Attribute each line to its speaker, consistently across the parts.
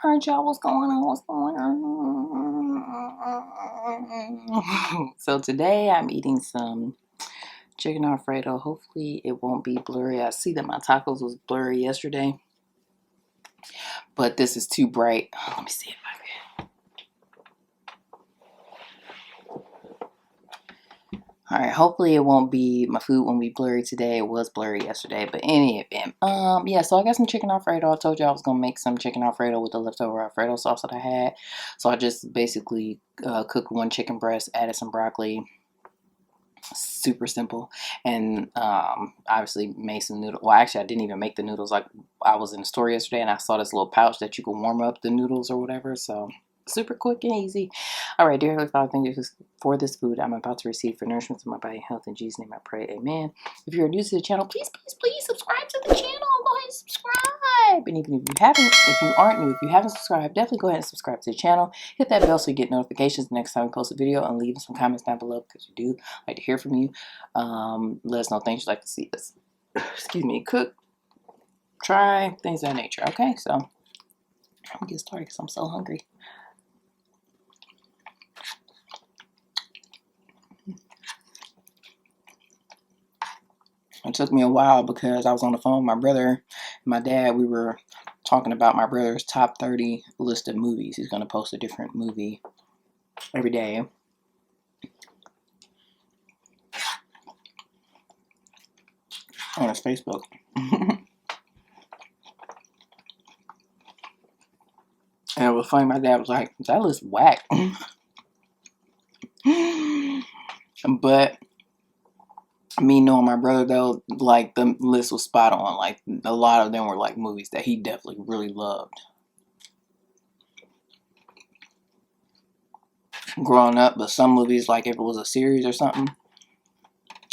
Speaker 1: Alright, y'all, what's going on? What's going on? So today I'm eating some chicken Alfredo. Hopefully it won't be blurry. I see that my tacos was blurry yesterday, but this is too bright. Let me see if I can. Alright, hopefully it won't be, my food won't be blurry today. It was blurry yesterday, but in any event, yeah, so I got some chicken Alfredo. I told you I was gonna make some chicken Alfredo with the leftover Alfredo sauce that I had. So I just basically cooked one chicken breast, added some broccoli. Super simple. And obviously made some noodles. Well, actually I didn't even make the noodles. Like, I was in the store yesterday and I saw this little pouch that you can warm up the noodles or whatever. So super quick and easy. All right, dear Heavenly Father, thank you for this food I'm about to receive for nourishment to my body and health. In Jesus' name I pray, amen. If you're new to the channel, please subscribe to the channel. Go ahead and subscribe. And even if you aren't new, if you haven't subscribed, definitely go ahead and subscribe to the channel. Hit that bell so you get notifications the next time we post a video, and leave some comments down below because we do like to hear from you. Let us know things you'd like to see us, excuse me, cook, try, things of that nature. Okay, so I'm gonna get started because I'm so hungry. It took me a while because I was on the phone with my brother and my dad. We were talking about my brother's top 30 list of movies. He's going to post a different movie every day on his Facebook. And it was funny. My dad was like, that list whack. But me knowing my brother, though, like, the list was spot on. Like, a lot of them were like movies that he definitely really loved growing up. But some movies, like if it was a series or something,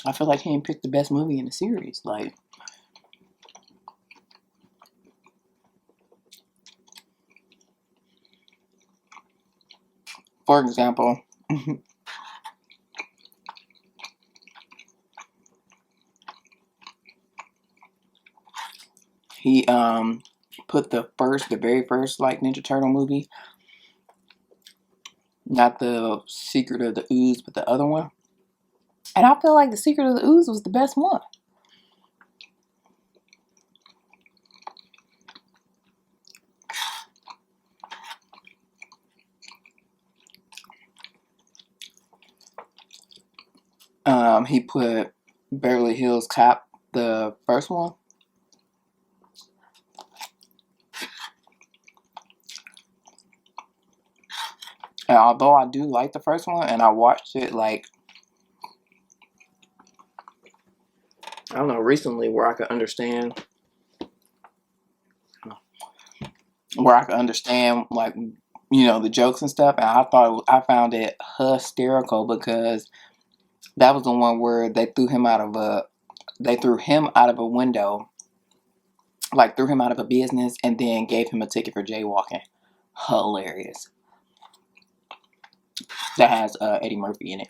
Speaker 1: I feel like he didn't pick the best movie in the series. Like, for example, he put the very first like Ninja Turtle movie, not the Secret of the Ooze, but the other one. And I feel like the Secret of the Ooze was the best one. He put Beverly Hills Cop, the first one. And although I do like the first one, and I watched it like, I don't know, recently, where I could understand like, you know, the jokes and stuff, and I found it hysterical because that was the one where they threw him out of a window, like threw him out of a business, and then gave him a ticket for jaywalking. Hilarious. That has Eddie Murphy in it.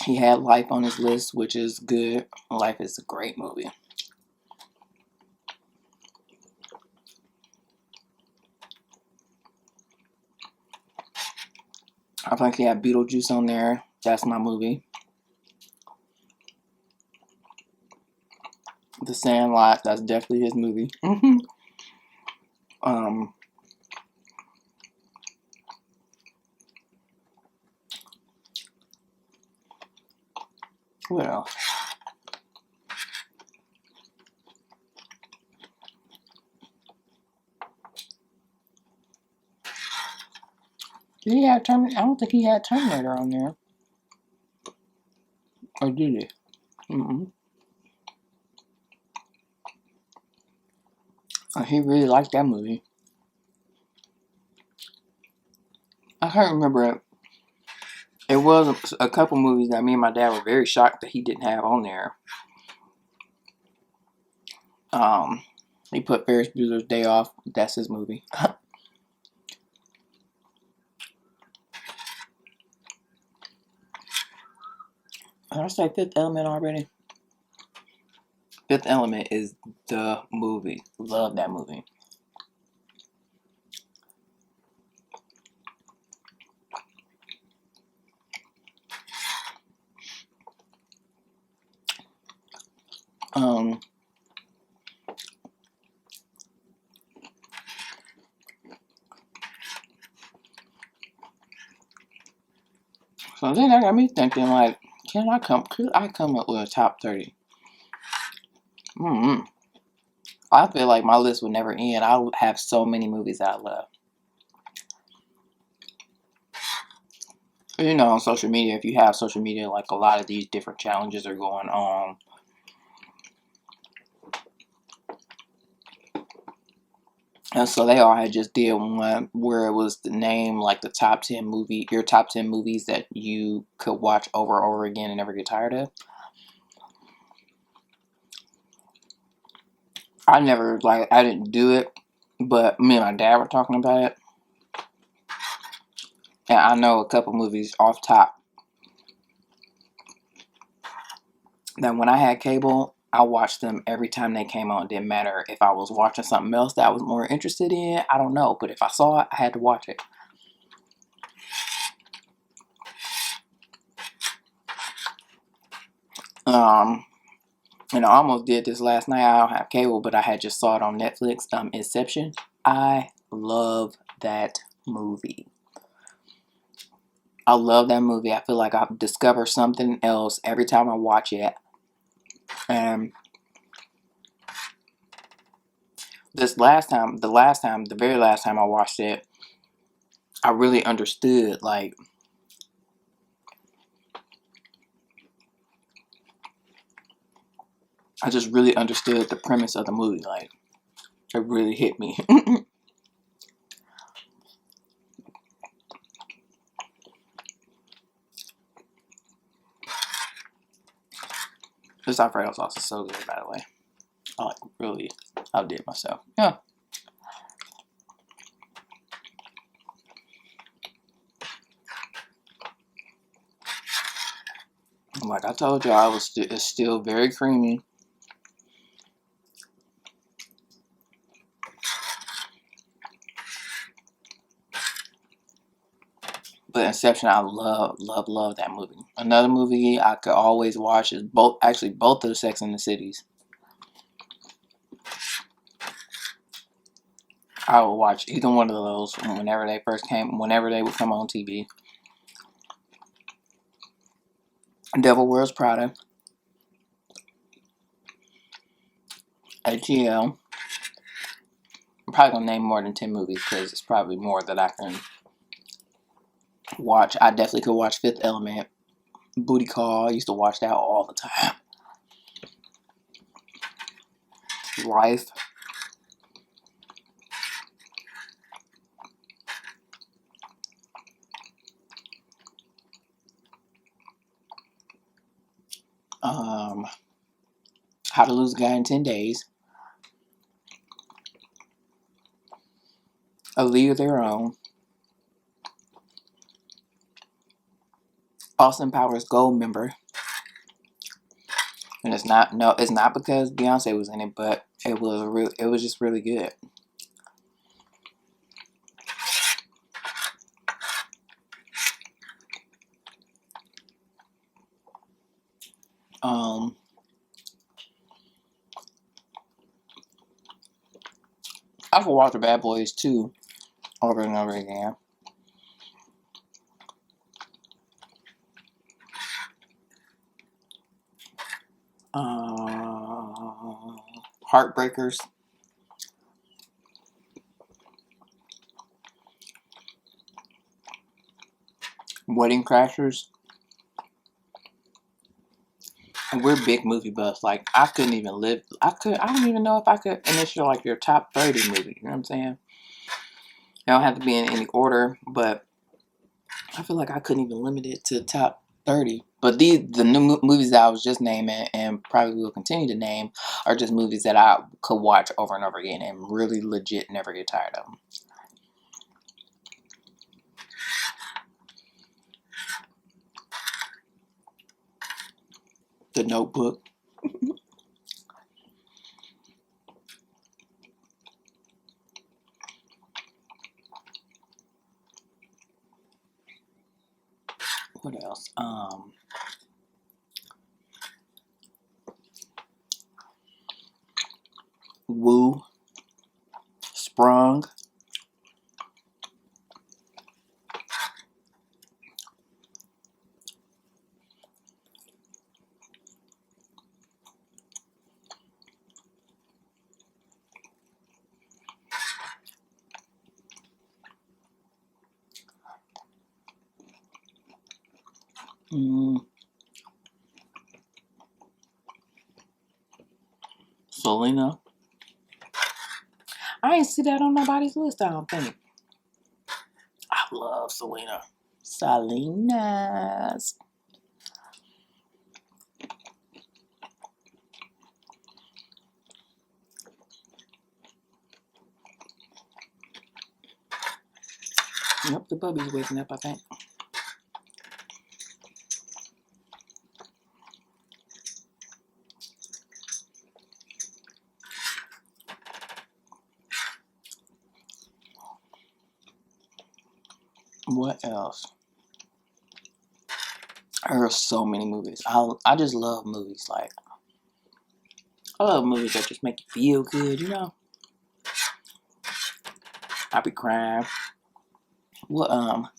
Speaker 1: He had Life on his list, which is good. Life is a great movie. I think he had Beetlejuice on there. That's my movie. The Sandlot. That's definitely his movie. What else? Did he have Terminator? I don't think he had Terminator on there. Or did he? He really liked that movie. I can't remember it. It was a couple movies that me and my dad were very shocked that he didn't have on there. He put Ferris Bueller's Day Off. That's his movie. Did I say Fifth Element already? Fifth Element is the movie. Love that movie. Um, so then that got me thinking, like, could I come up with a top 30? Mm-hmm. I feel like my list would never end. I would have so many movies that I love. You know, on social media, if you have social media, like a lot of these different challenges are going on. And so they all had just did one where it was the name, like the top 10 your top 10 movies that you could watch over and over again and never get tired of. I didn't do it, but me and my dad were talking about it. And I know a couple movies off top that when I had cable, I watched them every time they came on. It didn't matter if I was watching something else that I was more interested in. I don't know. But if I saw it, I had to watch it. And I almost did this last night. I don't have cable, but I had just saw it on Netflix. Inception. I love that movie. I love that movie. I feel like I discover something else every time I watch it. And the very last time I watched it, I really understood, like, I just really understood the premise of the movie. Like, it really hit me. This Alfredo sauce is so good, by the way. I like really outdid myself. Yeah. Like I told y'all, it's still very creamy. But Inception, I love, love, love that movie. Another movie I could always watch is both of the Sex and the Cities. I would watch either one of those whenever they would come on TV. Devil Wears Prada, ATL. I'm probably gonna name more than 10 movies because it's probably more that I can watch. I definitely could watch Fifth Element, Booty Call. I used to watch that all the time. Life. How to Lose a Guy in 10 Days. A League of Their Own. Austin Powers Gold member. And it's not because Beyonce was in it, but it was just really good. I could watch the Bad Boys 2 over and over again. Heartbreakers. Wedding Crashers. And we're big movie buffs. Like, I couldn't even live. I don't even know if I could initial, like, your top 30 movie. You know what I'm saying? They don't have to be in any order, but I feel like I couldn't even limit it to top 30. But the new movies that I was just naming and probably will continue to name are just movies that I could watch over and over again and really legit never get tired of them. The Notebook. What else? Woo. Sprung. Selena. I ain't see that on nobody's list, I don't think. I love Selena. Salinas. Yep, the puppy's waking up, I think. What else? There are so many movies. I just love movies. Like, I love movies that just make you feel good, you know? I be crying. What,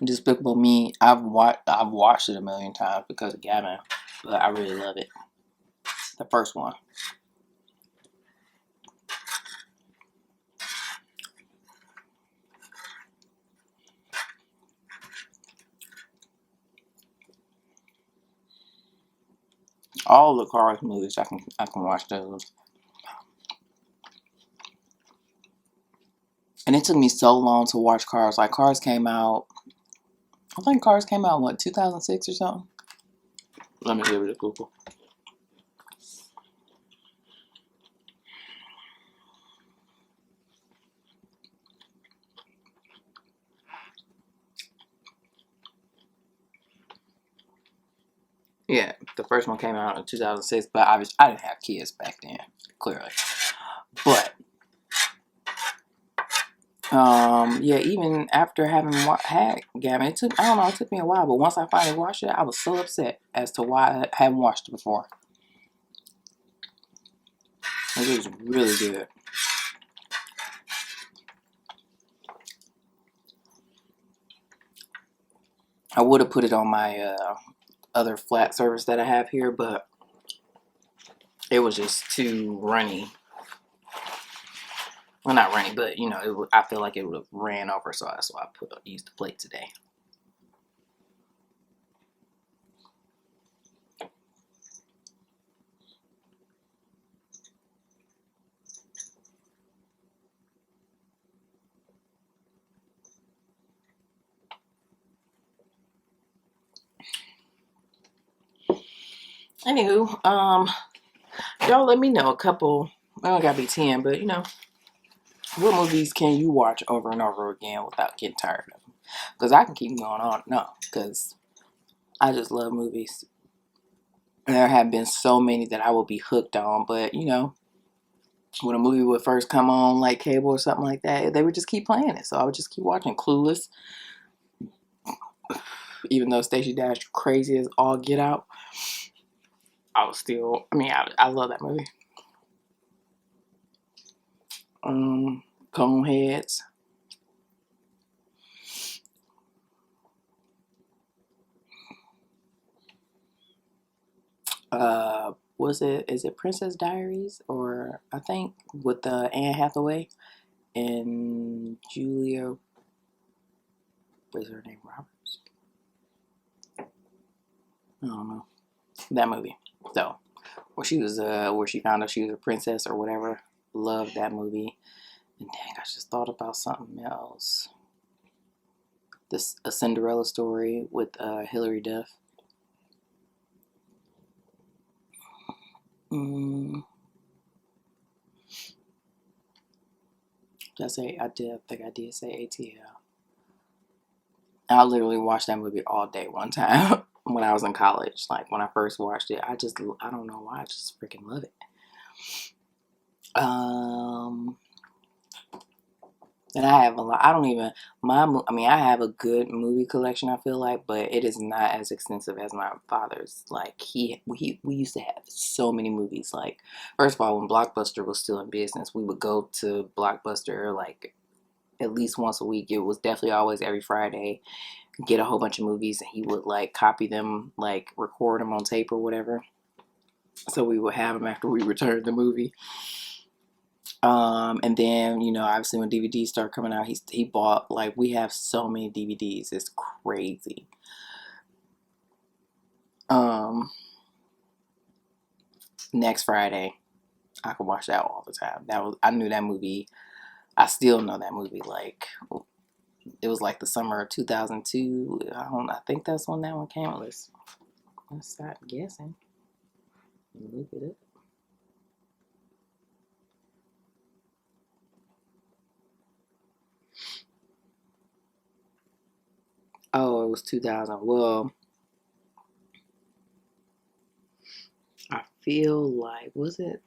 Speaker 1: Despicable Me, I've watched it a million times because of Gavin, but I really love it. The first one. All the Cars movies, I can watch those. And it took me so long to watch Cars. Like, Cars came out, I think Cars came out, what, 2006 or something? Let me give it a Google. Yeah, the first one came out in 2006, but I didn't have kids back then, clearly. But yeah, even after having had Gavin, it took me a while, but once I finally watched it, I was so upset as to why I hadn't watched it before. It was really good. I would have put it on my other flat service that I have here, but it was just too runny. Well, not runny, but you know, I feel like it would have ran over, so that's why I used the plate today. Anywho, y'all let me know a couple. I don't gotta be 10, but you know, what movies can you watch over and over again without getting tired of them? Because I can keep going on. No, because I just love movies. There have been so many that I will be hooked on, but you know, when a movie would first come on, like cable or something like that, they would just keep playing it. So I would just keep watching. Clueless, even though Stacey Dash crazy as all get out, I was still. I mean, I love that movie. Coneheads. Is it Princess Diaries, or I think with Anne Hathaway and Julia, what is her name, Roberts? I don't know, that movie. So where she was where she found out she was a princess or whatever. Loved that movie. And dang, I just thought about something else. A Cinderella Story with Hilary Duff. I think I did say ATL. I literally watched that movie all day one time when I was in college. Like when I first watched it, I don't know why, I just freaking love it. And I have a lot. I don't even I mean, I have a good movie collection. I feel like, but it is not as extensive as my father's. Like we used to have so many movies. Like first of all, when Blockbuster was still in business, we would go to Blockbuster like at least once a week. It was definitely always every Friday. Get a whole bunch of movies, and he would like copy them, like record them on tape or whatever. So we would have them after we returned the movie. And then obviously when DVDs start coming out, he bought like we have so many DVDs, it's crazy. Um, Next Friday, I could watch that all the time. I knew that movie. I still know that movie. Like it was like the summer of 2002. I think that's when that one came out. Let's start guessing. Look it up. Oh, it was 2000. Well, I feel like was it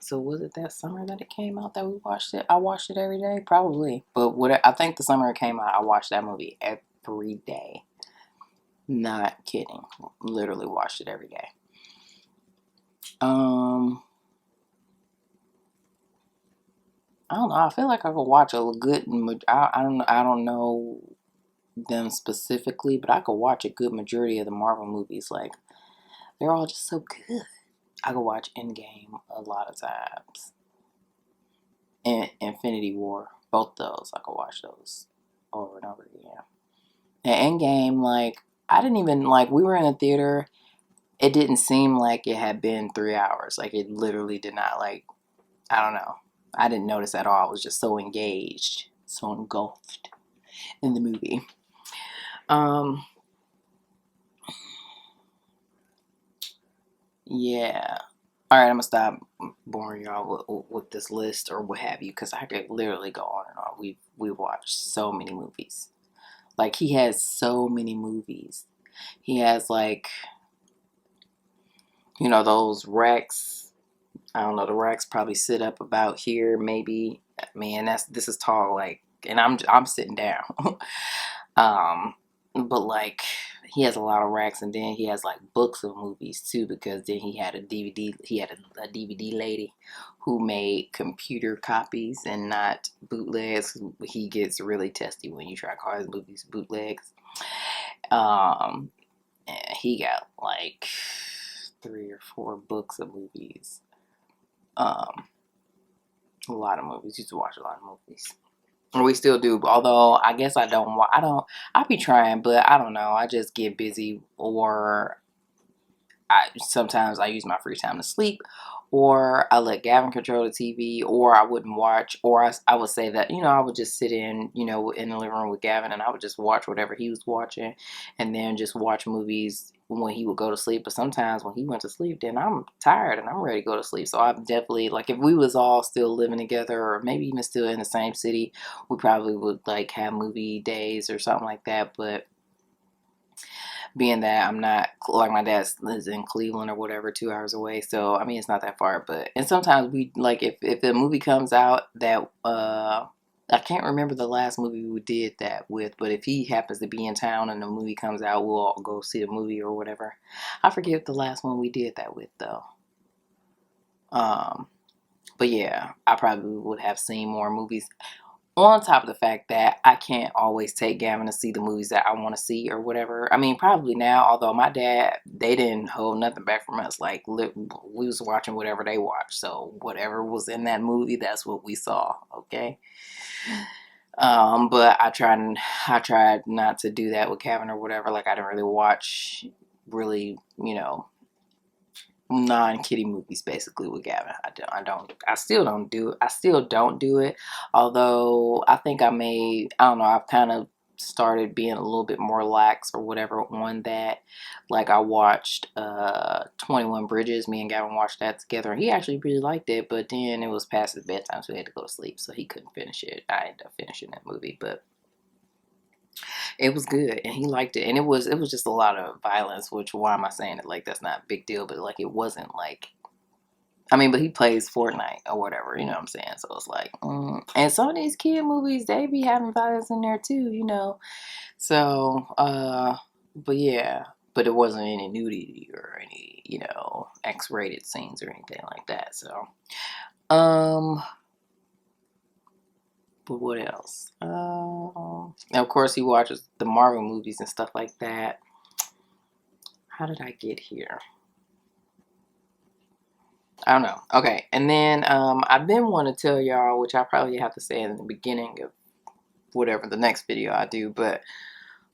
Speaker 1: that summer that it came out that we watched it? I watched it every day, probably. But I think the summer it came out, I watched that movie every day. Not kidding. Literally watched it every day. Um, I don't know. I feel like I could watch a good. I don't. I don't know them specifically, but I could watch a good majority of the Marvel movies. Like they're all just so good. I could watch Endgame a lot of times. And Infinity War, both those I could watch those over and over again. And Endgame, like I didn't even like we were in a theater. It didn't seem like it had been 3 hours. Like it literally did not. Like I don't know. I didn't notice at all. I was just so engaged, so engulfed in the movie. Um, yeah. All right, I'm gonna stop boring y'all with this list or what have you, because I could literally go on and on. We've watched so many movies. Like he has so many movies. He has like those racks. I don't know. The racks probably sit up about here, maybe. Man, this is tall. Like, and I'm sitting down. um, but like he has a lot of racks, and then he has like books of movies too, because then he had a DVD. He had a DVD lady who made computer copies and not bootlegs. He gets really testy when you try to call his movies bootlegs. Um, he got like 3 or 4 books of movies. Um, a lot of movies. Used to watch a lot of movies. We still do, although I guess I don't. I be trying, but I don't know. I just get busy, or sometimes I use my free time to sleep, or I let Gavin control the TV, or I wouldn't watch, or I would say that I would just sit in the living room with Gavin, and I would just watch whatever he was watching, and then just watch movies when he would go to sleep. But sometimes when he went to sleep, then I'm tired and I'm ready to go to sleep. So I'm definitely like, if we was all still living together, or maybe even still in the same city, we probably would like have movie days or something like that. But being that I'm not, like, my dad lives in Cleveland or whatever, 2 hours away, so I mean it's not that far. But and sometimes we like, if the movie comes out that I can't remember the last movie we did that with, but if he happens to be in town and the movie comes out, we'll all go see the movie or whatever. I forget the last one we did that with though. um but yeah, I probably would have seen more movies, on top of the fact that I can't always take Gavin to see the movies that I want to see or whatever. I mean, probably now, although my dad, they didn't hold nothing back from us. Like, we was watching whatever they watched. So whatever was in that movie, that's what we saw. Okay. But I tried not to do that with Gavin or whatever. Like, I didn't really watch really, non-kitty movies basically with Gavin. I still don't do it. Although I think I don't know, I've kind of started being a little bit more lax or whatever on that. Like I watched 21 Bridges. Me and Gavin watched that together, and he actually really liked it, but then it was past his bedtime, so he had to go to sleep, so he couldn't finish it. I ended up finishing that movie, but it was good, and he liked it. And it was just a lot of violence, which, why am I saying it like that's not a big deal, but like it wasn't like I mean, but he plays Fortnite or whatever, you know what I'm saying? So it's like, and some of these kid movies, they be having violence in there too, you know? So, but yeah, but it wasn't any nudity or any, you know, X-rated scenes or anything like that. So, but what else? Of course, he watches the Marvel movies and stuff like that. How did I get here? I don't know. Okay, and then I've been wanting to tell y'all, which I probably have to say in the beginning of whatever the next video I do, but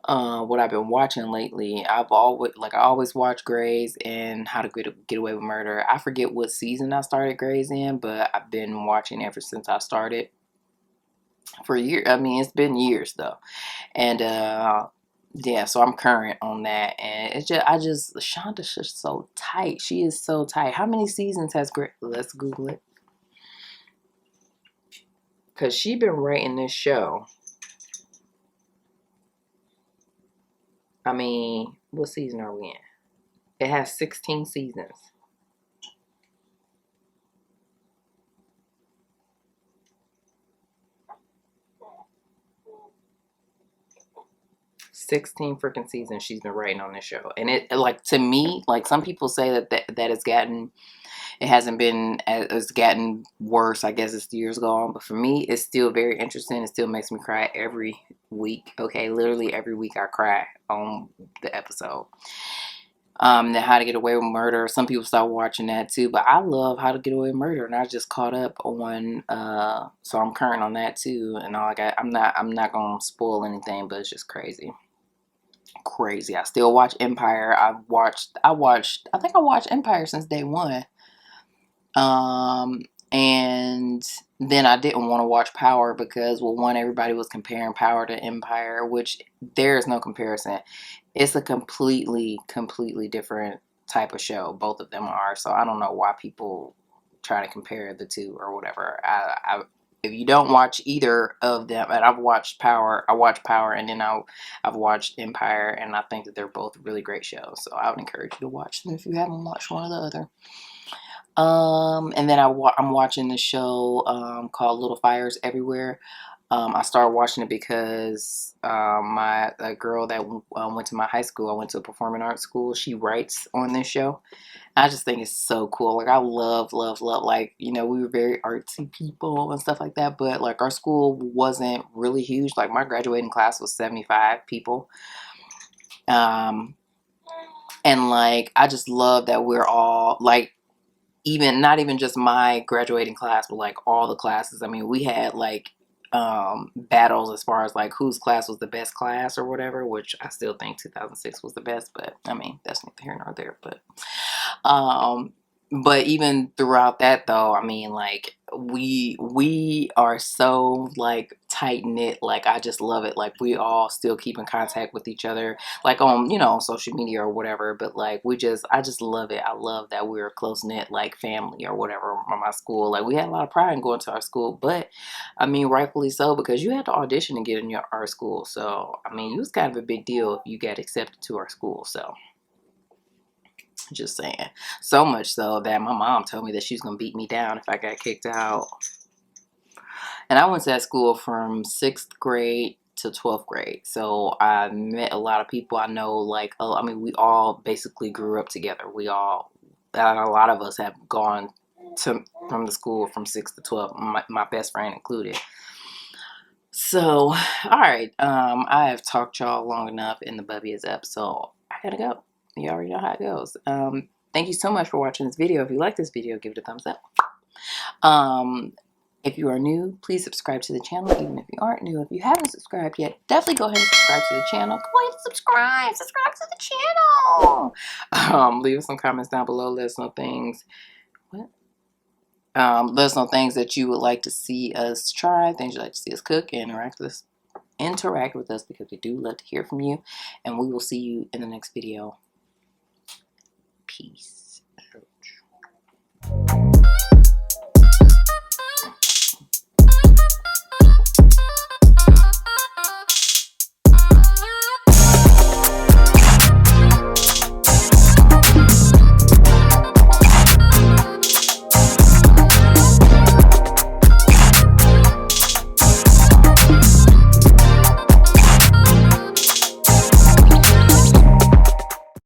Speaker 1: what I've been watching lately, I always watch Grey's and How to Get Away with Murder. I forget what season I started Grey's in, but I've been watching ever since I started for a year. I mean, it's been years though, and yeah, so I'm current on that, and Shonda's just so tight. She is so tight. How many seasons has Grey? Let's Google it, cause she been writing this show. I mean, what season are we in? It has 16 seasons. 16 freaking seasons she's been writing on this show. And it, like, to me, like, some people say that it hasn't been, it's gotten worse, I guess, as the years go on. But for me, it's still very interesting. It still makes me cry every week. Okay, literally every week I cry on the episode. The How to Get Away with Murder. Some people start watching that too, but I love How to Get Away with Murder, and I just caught up on. So I'm current on that too, and all. Like I'm not gonna spoil anything, but it's just crazy. Crazy. I still watch Empire. I think I watched Empire since day one. And then I didn't want to watch Power because, well, one, everybody was comparing Power to Empire, which there is no comparison. It's a completely different type of show. Both of them are. So I don't know why people try to compare the two or whatever. If you don't watch either of them, and I watched Power, and then I've watched Empire, and I think that they're both really great shows. So I would encourage you to watch them if you haven't watched one or the other. And then I'm watching the show called Little Fires Everywhere. I started watching it because a girl that went to my high school, I went to a performing arts school, she writes on this show. I just think it's so cool. Like, I love, like, you know, we were very artsy people and stuff like that, but like our school wasn't really huge. Like, my graduating class was 75 people. And like, I just love that we're all like, not even just my graduating class, but like all the classes. I mean, we had like battles as far as like whose class was the best class or whatever, which I still think 2006 was the best, but I mean, that's neither here nor there. But even throughout that though, I mean, like we are so like tight knit. Like, I just love it. Like, we all still keep in contact with each other, like on, you know, social media or whatever. But like, I just love it. I love that we're a close knit like family or whatever from my school. Like, we had a lot of pride in going to our school, but I mean, rightfully so, because you had to audition to get in our school. So I mean, it was kind of a big deal if you got accepted to our school. So just saying. So much so that my mom told me that she was going to beat me down if I got kicked out. And I went to that school from 6th grade to 12th grade. So I met a lot of people I know. Like, I mean, we all basically grew up together. A lot of us have gone from the school from 6 to 12, my best friend included. So, all right. I have talked y'all long enough and the bubby is up. So I gotta go. You already know how it goes. Thank you so much for watching this video. If you like this video, give it a thumbs up. If you are new, please subscribe to the channel. Even if you aren't new, if you haven't subscribed yet, definitely go ahead and subscribe to the channel. Go ahead and subscribe to the channel. Leave us some comments down below. Let us know things. Let us know things that you would like to see us try, things you'd like to see us cook, and interact with us, because we do love to hear from you. And we will see you in the next video. Peace out.